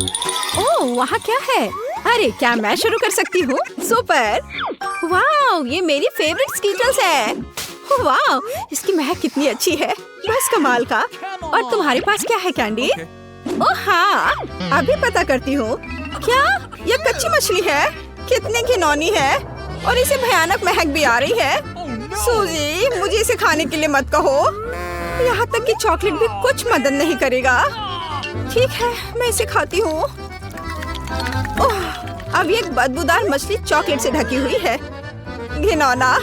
ओह, वहाँ क्या है? अरे क्या मैं शुरू कर सकती हूँ? सुपर! वाह, ये मेरी फेवरेट स्कीटल्स है। वाह, इसकी महक कितनी अच्छी है, बस कमाल का। और तुम्हारे पास क्या है कैंडी? ओह हाँ, अभी पता करती हूँ। क्या ये कच्ची मछली है? कितनी घिनौनी है और इसे भयानक महक भी आ रही है। सूजी, मुझे इसे खाने के लिए मत कहो। यहाँ तक कि चॉकलेट भी कुछ मदद नहीं करेगा। ठीक है, मैं इसे खाती हूँ। ओह, अब ये बदबूदार मछली चॉकलेट से ढकी हुई है। घिनौना।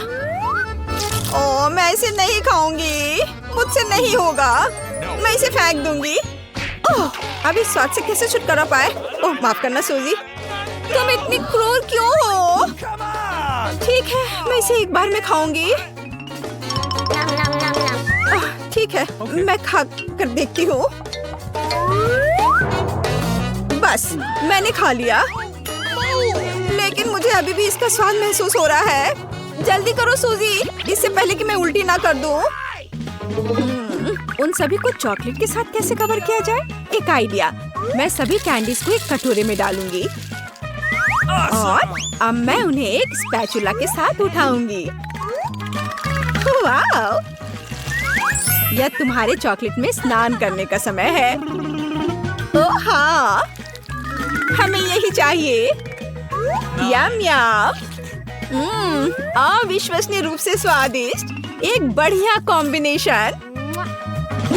ओह, मैं इसे नहीं खाऊंगी, मुझसे नहीं होगा। मैं इसे फेंक दूंगी। ओह, अब इस स्वाद से कैसे छुटकारा पाए? ओह, माफ करना सूजी, तुम इतनी क्रूर क्यों हो? ठीक है, मैं इसे एक बार में खाऊंगी। ठीक है, मैं खा कर देखती हूँ। बस, मैंने खा लिया, लेकिन मुझे अभी भी इसका स्वाद महसूस हो रहा है। जल्दी करो सूजी, इससे पहले कि मैं उल्टी ना कर दूँ। उन सभी को चॉकलेट के साथ कैसे कवर किया जाए? एक आइडिया, मैं सभी कैंडीज को एक कटोरे में डालूंगी और अब मैं उन्हें एक स्पैचुला के साथ उठाऊंगी। वाह! यह तुम्हारे चॉकलेट में स्नान करने का समय है। ओह हाँ, हमें यही चाहिए। यम यम। अविश्वसनीय रूप से स्वादिष्ट, एक बढ़िया कॉम्बिनेशन।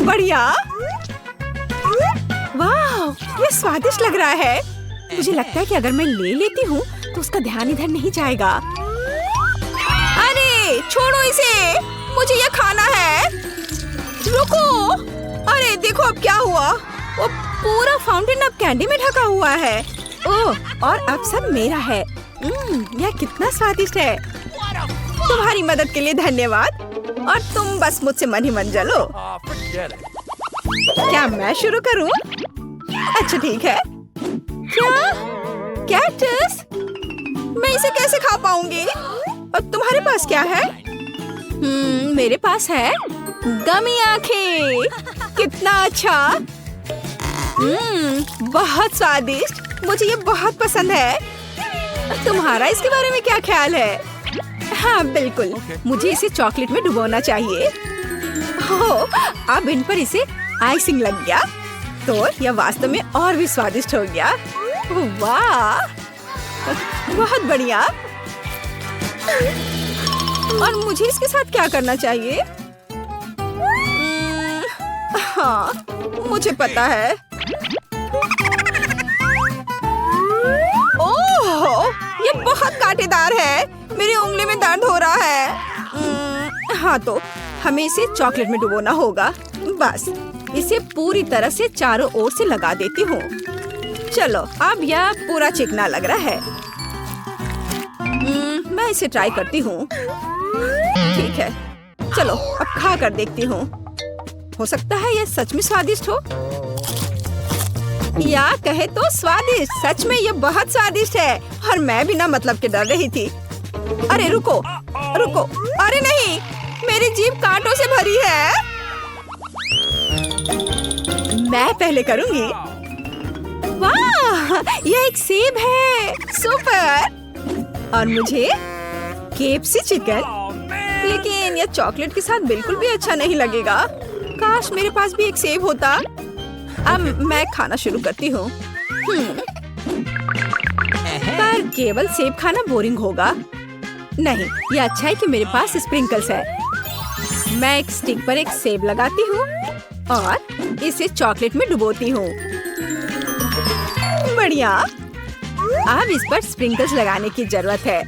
बढ़िया। वाह, ये स्वादिष्ट लग रहा है। मुझे लगता है कि अगर मैं ले लेती हूँ तो उसका ध्यान इधर नहीं जाएगा। अरे छोड़ो इसे, मुझे ये खाना है। रुको, अरे देखो अब क्या हुआ। वो पूरा फाउंटेन अब कैंडी में ढका हुआ है। ओह, और अब सब मेरा है। यह कितना स्वादिष्ट है। तुम्हारी मदद के लिए धन्यवाद। और तुम बस मुझसे मन ही मन जलो। क्या मैं शुरू करूं? अच्छा ठीक है। क्या? कैक्टस? मैं इसे कैसे खा पाऊंगी? और तुम्हारे पास क्या है? मेरे पास है गमी आंखें। कितना अच्छा। बहुत स्वादिष्ट, मुझे ये बहुत पसंद है। तुम्हारा इसके बारे में क्या ख्याल है? हाँ बिल्कुल, मुझे इसे चॉकलेट में डुबोना चाहिए। ओह, अब इन पर इसे आइसिंग लग गया तो यह वास्तव में और भी स्वादिष्ट हो गया। वाह, बहुत बढ़िया। और मुझे इसके साथ क्या करना चाहिए? हाँ, मुझे पता है। ओह, ये बहुत कांटेदार है। मेरी उंगली में दर्द हो रहा है। हाँ तो हमें इसे चॉकलेट में डुबोना होगा। बस इसे पूरी तरह से चारों ओर से लगा देती हूँ। चलो, अब यह पूरा चिकना लग रहा है। मैं इसे ट्राई करती हूँ। ठीक है, चलो अब खा कर देखती हूँ। हो सकता है यह सच में स्वादिष्ट हो, या कहे तो स्वादिष्ट। सच में यह बहुत स्वादिष्ट है और मैं बिना मतलब के डर रही थी। अरे रुको रुको, अरे नहीं, मेरी जीभ कांटों से भरी है। मैं पहले करूंगी। वाह, यह एक सेब है। सुपर। और मुझे केएफसी चिकन। लेकिन यह चॉकलेट के साथ बिल्कुल भी अच्छा नहीं लगेगा। काश मेरे पास भी एक सेब होता। अब मैं खाना शुरू करती हूँ। पर केवल सेब खाना बोरिंग होगा। नहीं, यह अच्छा है कि मेरे पास स्प्रिंकल्स है। मैं एक स्टिक पर एक सेब लगाती हूँ और इसे चॉकलेट में डुबोती हूँ। बढ़िया। अब इस पर स्प्रिंकल्स लगाने की जरूरत है।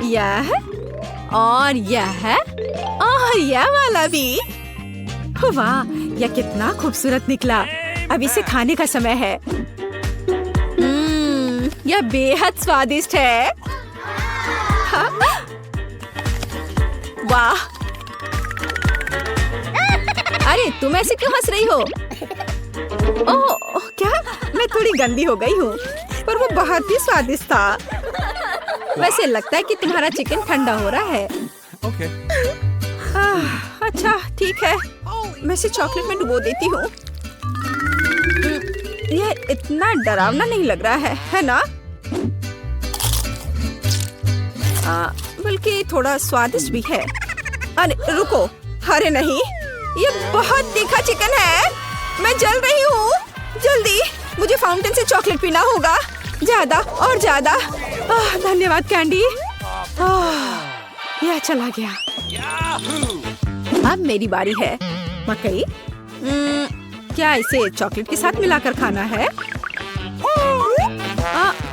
यह और यह और यह वाला भी। वाह, यह कितना खूबसूरत निकला। अब इसे खाने का समय है। यह बेहद स्वादिष्ट है। हाँ? वाह, अरे तुम ऐसे क्यों हंस रही हो? ओह, क्या मैं थोड़ी गंदी हो गई हूँ, पर वो बहुत ही स्वादिष्ट था। वैसे लगता है कि तुम्हारा चिकन ठंडा हो रहा है। अच्छा ठीक है, मैं इसे चॉकलेट में डुबो देती हूँ। ये इतना डरावना नहीं लग रहा है ना? बल्कि थोड़ा स्वादिष्ट भी है। अरे रुको, अरे नहीं, ये बहुत तीखा चिकन है। मैं जल रही हूँ। जल्दी, मुझे फाउंटेन से चॉकलेट पीना होगा। ज्यादा और ज्यादा। धन्यवाद कैंडी। यह चला गया। अब मेरी बारी है। मकई, क्या इसे चॉकलेट के साथ मिलाकर खाना है?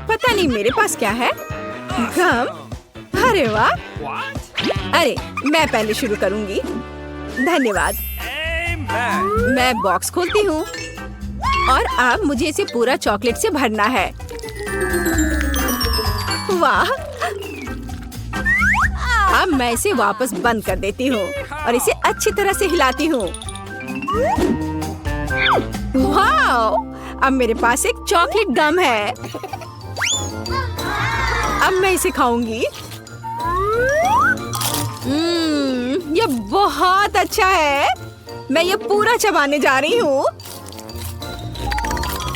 पता नहीं मेरे पास क्या है। गम? अरे वाह। अरे मैं पहले शुरू करूंगी। धन्यवाद। मैं बॉक्स खोलती हूँ और अब मुझे इसे पूरा चॉकलेट से भरना है। वाह। अब मैं इसे वापस बंद कर देती हूँ और इसे अच्छी तरह से हिलाती हूँ। वाह! अब मेरे पास एक चॉकलेट गम है। अब मैं इसे खाऊंगी। ये बहुत अच्छा है। मैं ये पूरा चबाने जा रही हूँ।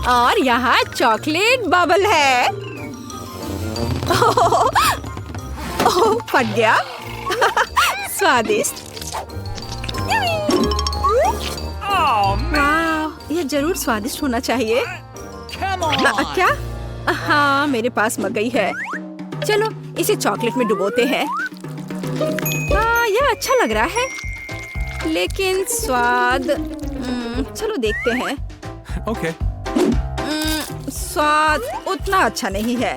और यहाँ चॉकलेट बबल है। ओह, फट गया। स्वादिष्ट। वाह, ये जरूर स्वादिष्ट होना चाहिए। क्या? हाँ, मेरे पास मकई है। चलो इसे चॉकलेट में डुबोते हैं। यह अच्छा लग रहा है, लेकिन स्वाद चलो देखते हैं। Okay. स्वाद उतना अच्छा नहीं है।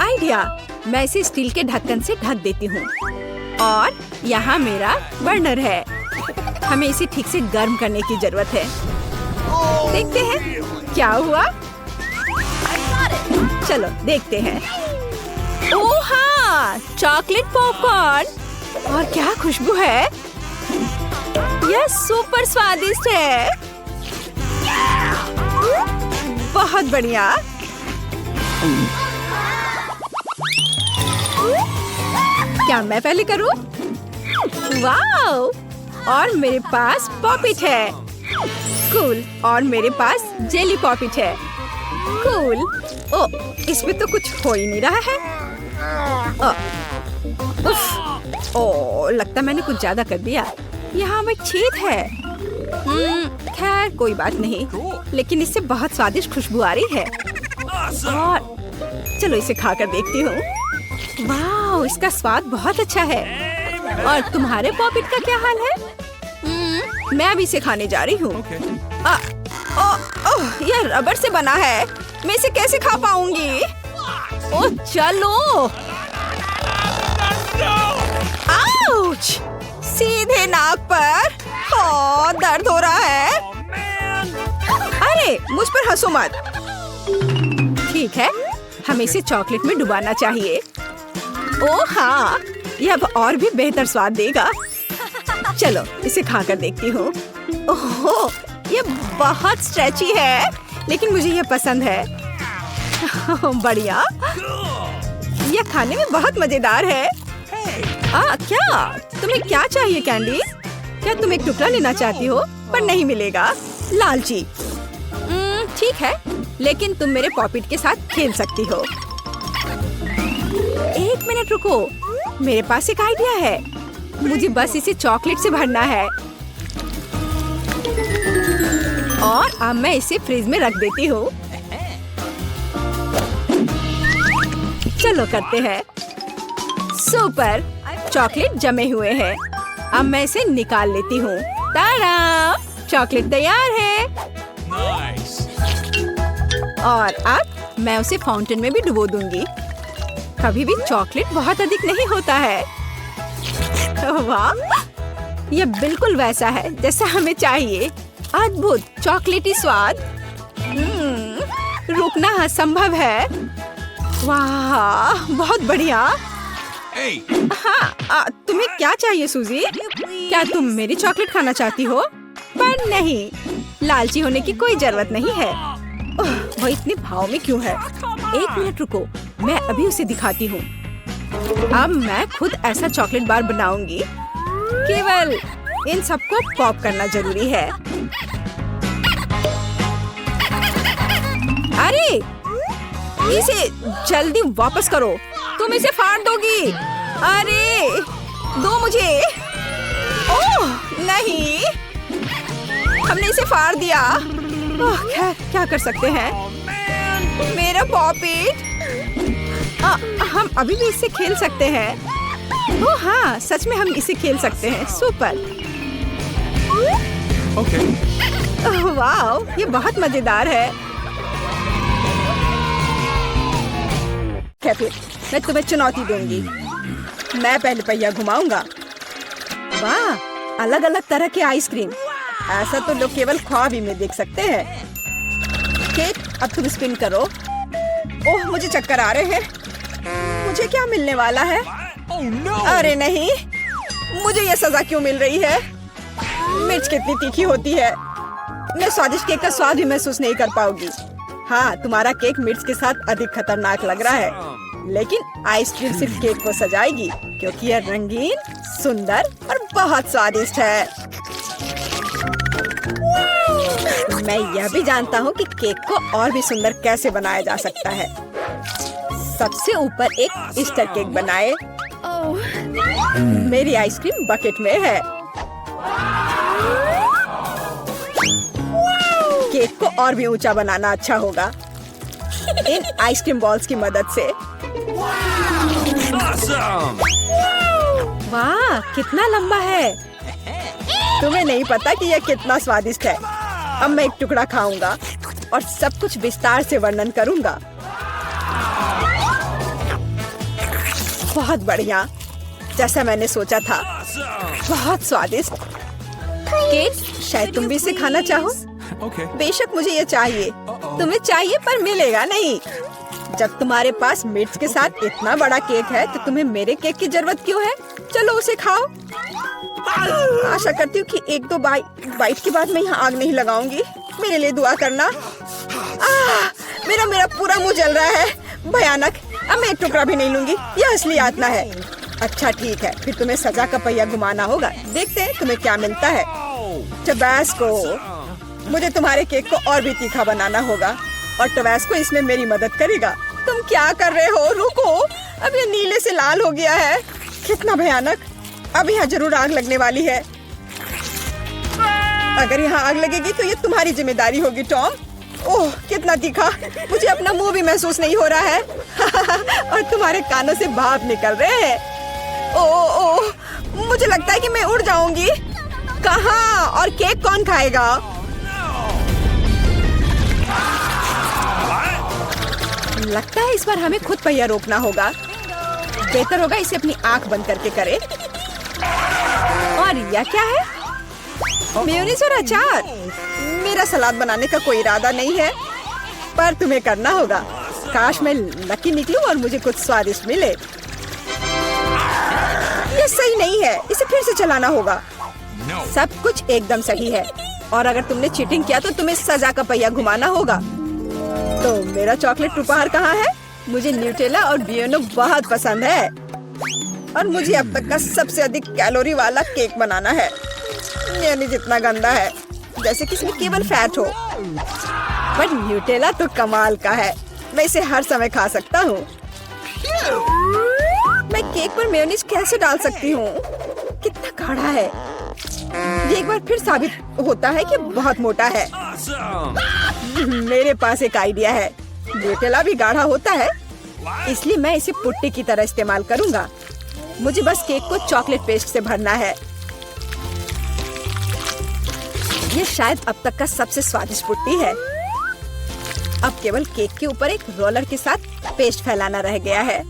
आइडिया, मैं इसे स्टील के ढक्कन से ढक देती हूँ। और यहाँ मेरा बर्नर है। हमें इसे ठीक से गर्म करने की जरूरत है। देखते हैं क्या हुआ। चलो देखते हैं। ओह हाँ, चॉकलेट पॉपकॉर्न। और क्या खुशबू है। यह सुपर स्वादिष्ट है। बहुत बढ़िया। क्या मैं पहले करूं? वाओ! और मेरे पास पॉपिट है। कूल। और मेरे पास जेली पॉपिट है। कूल। ओ, इसमें तो कुछ हो ही नहीं रहा है। ओ, लगता मैंने कुछ ज्यादा कर दिया। यहाँ में छेद है। खैर कोई बात नहीं, लेकिन इससे बहुत स्वादिष्ट खुशबू आ रही है। और चलो इसे खाकर देखती हूँ। वाह, इसका स्वाद बहुत अच्छा है। और तुम्हारे पॉपिट का क्या हाल है? मैं अभी इसे खाने जा रही हूँ। यह रबर से बना है। मैं इसे कैसे खा पाऊंगी? ओ चलो। आउच! सीधे नाक पर। दर्द हो रहा है। अरे मुझ पर हंसो मत। ठीक है, हमें इसे चॉकलेट में डुबाना चाहिए। ओह हाँ, यह अब और भी बेहतर स्वाद देगा। चलो इसे खाकर देखती हूँ। ओह, ये बहुत स्ट्रेची है, लेकिन मुझे ये पसंद है। बढ़िया। यह खाने में बहुत मजेदार है। क्या? तुम्हें क्या चाहिए कैंडी? क्या तुम एक टुकड़ा लेना चाहती हो? पर नहीं मिलेगा। लालची। ठीक है, लेकिन तुम मेरे पॉपिट के साथ खेल सकती हो। एक मिनट रुको, मेरे पास एक आइडिया है। मुझे बस इसे चॉकलेट से भरना है। और अब मैं इसे फ्रिज में रख देती हूँ। चलो करते हैं। सुपर, चॉकलेट जमे हुए हैं। अब मैं इसे निकाल लेती हूँ। ताड़ा! चॉकलेट तैयार है। Nice. और अब मैं उसे फाउंटेन में भी डुबो दूंगी। कभी भी चॉकलेट बहुत अधिक नहीं होता है। वाह, यह बिल्कुल वैसा है जैसा हमें चाहिए। अद्भुत चॉकलेटी स्वाद। रुकना असंभव है। वाह, बहुत बढ़िया। Hey. हाँ, तुम्हें क्या चाहिए सूजी? क्या तुम मेरी चॉकलेट खाना चाहती हो? पर नहीं, लालची होने की कोई जरूरत नहीं है। वो इतने भाव में क्यों है? एक मिनट रुको, मैं अभी उसे दिखाती हूँ। अब मैं खुद ऐसा चॉकलेट बार बनाऊंगी। केवल इन सबको पॉप करना जरूरी है। इसे जल्दी वापस करो। तुम इसे फाड़ दोगी। अरे दो मुझे। ओह नहीं, हमने इसे फाड़ दिया। खैर क्या कर सकते हैं। मेरा पॉपिट। हम अभी भी इससे खेल सकते हैं। ओह हाँ, सच में हम इसे खेल सकते हैं। सुपर। Okay. वाह, ये बहुत मजेदार है। क्या फिर मैं तुम्हें चुनौती दूंगी। मैं पहले पहिया घुमाऊंगा। वाह, अलग अलग तरह के आइसक्रीम। ऐसा तो लोग केवल ख्वाब ही में देख सकते हैं। केक, अब तुम स्पिन करो। ओह मुझे चक्कर आ रहे हैं। मुझे क्या मिलने वाला है? Oh no! अरे नहीं, मुझे ये सजा क्यों मिल रही है? मिर्च कितनी तीखी होती है। मैं स्वादिष्ट केक का स्वाद भी महसूस नहीं कर पाऊंगी। हाँ, तुम्हारा केक मिर्च के साथ अधिक खतरनाक लग रहा है, लेकिन आइसक्रीम सिर्फ केक को सजाएगी क्योंकि यह रंगीन, सुंदर और बहुत स्वादिष्ट है। मैं यह भी जानता हूँ कि केक को और भी सुंदर कैसे बनाया जा सकता है। सबसे ऊपर एक ईस्टर केक बनाए। मेरी आइसक्रीम बकेट में है। केक को और भी ऊंचा बनाना अच्छा होगा इन आइसक्रीम बॉल्स की मदद से। Awesome! वाह, कितना लंबा है। तुम्हें नहीं पता कि यह कितना स्वादिष्ट है। अब मैं एक टुकड़ा खाऊंगा और सब कुछ विस्तार से वर्णन करूंगा। बहुत बढ़िया, जैसा मैंने सोचा था। बहुत स्वादिष्ट केक। शायद तुम भी इसे खाना चाहो। Okay. बेशक मुझे ये चाहिए। तुम्हें चाहिए पर मिलेगा नहीं। जब तुम्हारे पास मिर्च के साथ इतना बड़ा केक है तो तुम्हें मेरे केक की जरूरत क्यों है? चलो उसे खाओ। आशा करती हूँ कि एक दो बाइट के बाद मैं यहाँ आग नहीं लगाऊंगी। मेरे लिए दुआ करना। मेरा पूरा मुंह जल रहा है। भयानक। अब मैं एक टुकड़ा भी नहीं लूंगी। यह असली यातना है। अच्छा ठीक है, फिर तुम्हें सजा का पहिया घुमाना होगा। देखते हैं तुम्हें क्या मिलता है। टबैस्को। मुझे तुम्हारे केक को और भी तीखा बनाना होगा और टबैस्को इसमें मेरी मदद करेगा। तुम क्या कर रहे हो? रुको, अब ये नीले से लाल हो गया है। कितना भयानक। अब यहाँ जरूर आग लगने वाली है। अगर यहाँ आग लगेगी तो ये तुम्हारी जिम्मेदारी होगी टॉम। ओह कितना तीखा। मुझे अपना मुंह भी महसूस नहीं हो रहा है और तुम्हारे कानों से भाप निकल रहे हैं। ओह, मुझे लगता है कि मैं उड़ जाऊंगी। कहाँ? और केक कौन खाएगा? लगता है इस बार हमें खुद पहिया रोकना होगा। बेहतर होगा इसे अपनी आंख बंद करके करे। और यह क्या है? मेयोनीज और अचार। मेरा सलाद बनाने का कोई इरादा नहीं है, पर तुम्हें करना होगा। काश मैं लकी निकलूं और मुझे कुछ स्वादिष्ट मिले। ये सही नहीं है, इसे फिर से चलाना होगा। No. सब कुछ एकदम सही है और अगर तुमने चीटिंग किया तो तुम्हें सजा का पहिया घुमाना होगा। तो मेरा चॉकलेट उपहार कहाँ है? मुझे न्यूटेला और बियोनो बहुत पसंद है और मुझे अब तक का सबसे अधिक कैलोरी वाला केक बनाना है। मेयोनीज इतना गंदा है, जैसे कि इसमें केवल फैट हो। पर न्यूटेला तो कमाल का है, मैं इसे हर समय खा सकता हूँ। मैं केक पर मेयोनीज कैसे डाल सकती हूँ? कितना गाढ़ा है। ये एक बार फिर साबित होता है कि बहुत मोटा है। Awesome! मेरे पास एक आइडिया है। न्यूटेला भी गाढ़ा होता है, इसलिए मैं इसे पुट्टी की तरह इस्तेमाल करूंगा। मुझे बस केक को चॉकलेट पेस्ट से भरना है। ये शायद अब तक का सबसे स्वादिष्ट पुट्टी है। अब केवल केक के ऊपर एक रोलर के साथ पेस्ट फैलाना रह गया है।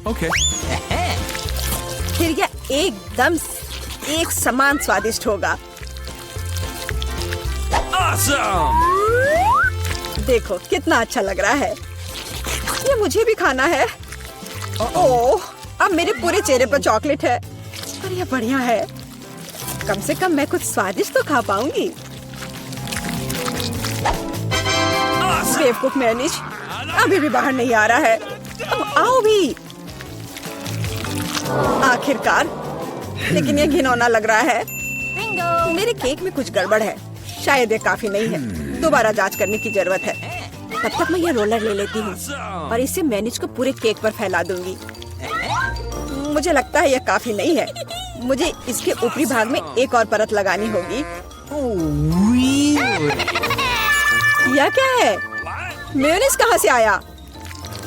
Okay. फिर यह एकदम एक समान स्वादिष्ट होगा। Awesome! देखो कितना अच्छा लग रहा है। ये मुझे भी खाना है। ओह, अब मेरे पूरे चेहरे पर चॉकलेट है। पर यह बढ़िया है। कम से कम मैं कुछ स्वादिष्ट तो खा पाऊंगी। बेवकूफ मेयोनीज अभी भी बाहर नहीं आ रहा है। अब आओ भी। आखिरकार, लेकिन यह घिनौना लग रहा है। मेरे केक में कुछ गड़बड़ है। शायद ये काफी नहीं है। दोबारा जांच करने की जरूरत है। तब तक मैं ये रोलर ले लेती हूँ Awesome. और इसे मेयोनीज को पूरे केक पर फैला दूंगी। मुझे लगता है यह काफी नहीं है। मुझे इसके ऊपरी भाग में एक और परत लगानी होगी। Oh, really? यह क्या है? What? मेयोनीज कहाँ से आया?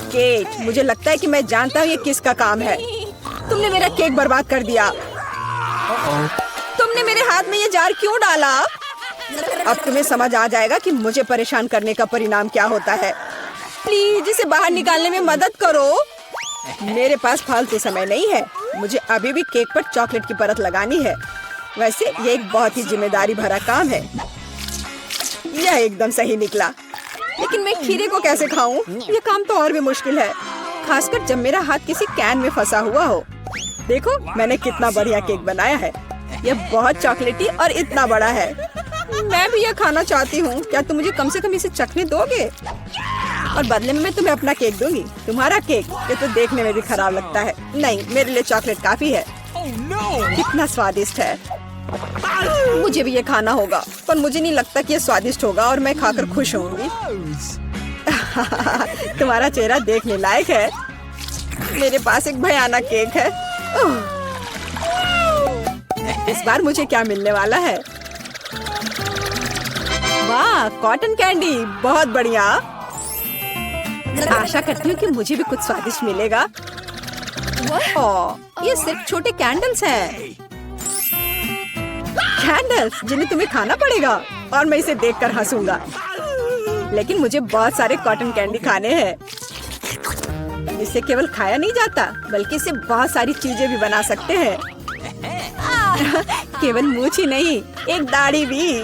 केक, मुझे लगता है कि मैं जानता हूँ ये किसका काम है। तुमने मेरा केक बर्बाद कर दिया। Uh-oh. तुमने मेरे हाथ में ये जार क्यों डाला? अब तुम्हें समझ आ जाएगा कि मुझे परेशान करने का परिणाम क्या होता है। प्लीज इसे बाहर निकालने में मदद करो। मेरे पास फालतू समय नहीं है। मुझे अभी भी केक पर चॉकलेट की परत लगानी है। वैसे ये एक बहुत ही जिम्मेदारी भरा काम है। यह एकदम सही निकला, लेकिन मैं खीरे को कैसे खाऊं? यह काम तो और भी मुश्किल है, खासकर जब मेरा हाथ किसी कैन में फंसा हुआ हो। देखो मैंने कितना बढ़िया केक बनाया है। यह बहुत चॉकलेटी और इतना बड़ा है। मैं भी यह खाना चाहती हूँ। क्या तुम मुझे कम से कम इसे चखने दोगे? और बदले में मैं तुम्हें अपना केक दूंगी। तुम्हारा केक ये तो देखने में भी खराब लगता है। नहीं, मेरे लिए चॉकलेट काफी है। Oh no! कितना स्वादिष्ट है। मुझे भी ये खाना होगा, पर मुझे नहीं लगता कि ये स्वादिष्ट होगा और मैं खाकर खुश होंगी। तुम्हारा चेहरा देखने लायक है। मेरे पास एक भयानक केक है। इस बार मुझे क्या मिलने वाला है? वाह, कॉटन कैंडी, बहुत बढ़िया। आशा करती हूँ कि मुझे भी कुछ स्वादिष्ट मिलेगा। ओह, ये सिर्फ छोटे कैंडल्स हैं। कैंडल्स जिन्हें तुम्हें खाना पड़ेगा और मैं इसे देखकर हंसूंगा। लेकिन मुझे बहुत सारे कॉटन कैंडी खाने हैं। इसे केवल खाया नहीं जाता, बल्कि इसे बहुत सारी चीजें भी बना सकते हैं। केवल मूंछ ही नहीं, एक दाढ़ी भी।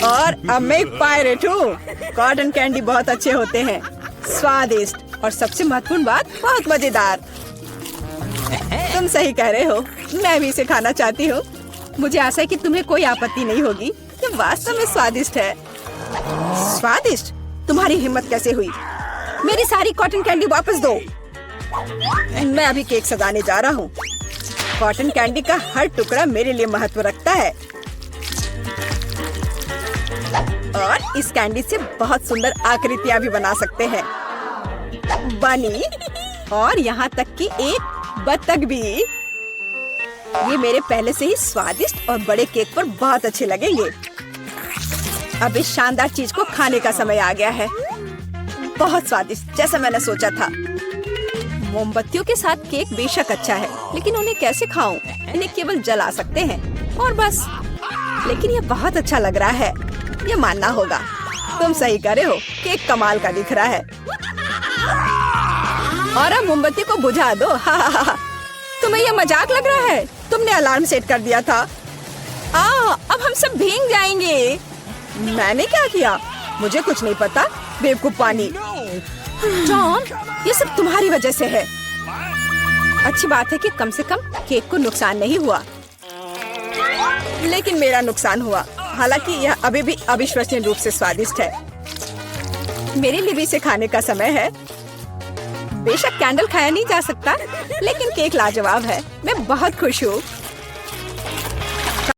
और अब मैं एक पायरेट हूँ। कॉटन कैंडी बहुत अच्छे होते हैं, स्वादिष्ट और सबसे महत्वपूर्ण बात, बहुत मजेदार। तुम सही कह रहे हो, मैं भी इसे खाना चाहती हूँ। मुझे आशा है कि तुम्हें कोई आपत्ति नहीं होगी। ये वास्तव में स्वादिष्ट है। स्वादिष्ट? तुम्हारी हिम्मत कैसे हुई? मेरी सारी कॉटन कैंडी वापस दो। मैं अभी केक सजाने जा रहा हूँ। कॉटन कैंडी का हर टुकड़ा मेरे लिए महत्व रखता है और इस कैंडी से बहुत सुंदर आकृतियाँ भी बना सकते हैं। बनी, और यहाँ तक कि एक बत्तख भी। ये मेरे पहले से ही स्वादिष्ट और बड़े केक पर बहुत अच्छे लगेंगे। अब इस शानदार चीज को खाने का समय आ गया है। बहुत स्वादिष्ट, जैसा मैंने सोचा था। मोमबत्तियों के साथ केक बेशक अच्छा है, लेकिन उन्हें कैसे खाऊं? इन्हें केवल जला सकते हैं और बस। लेकिन ये बहुत अच्छा लग रहा है, ये मानना होगा। तुम सही कह रहे हो, केक कमाल का दिख रहा है। और अब मोमबत्ती को बुझा दो। तुम्हें ये मजाक लग रहा है? तुमने अलार्म सेट कर दिया था। अब हम सब भीग जाएंगे। मैंने क्या किया? मुझे कुछ नहीं पता, बेवकूफ पानी। जॉन, ये सब तुम्हारी वजह से है। अच्छी बात है कि कम से कम केक को नुकसान नहीं हुआ, लेकिन मेरा नुकसान हुआ। हालांकि यह अभी भी अविश्वसनीय रूप से स्वादिष्ट है। मेरे लिए भी इसे खाने का समय है। बेशक कैंडल खाया नहीं जा सकता, लेकिन केक लाजवाब है। मैं बहुत खुश हूँ।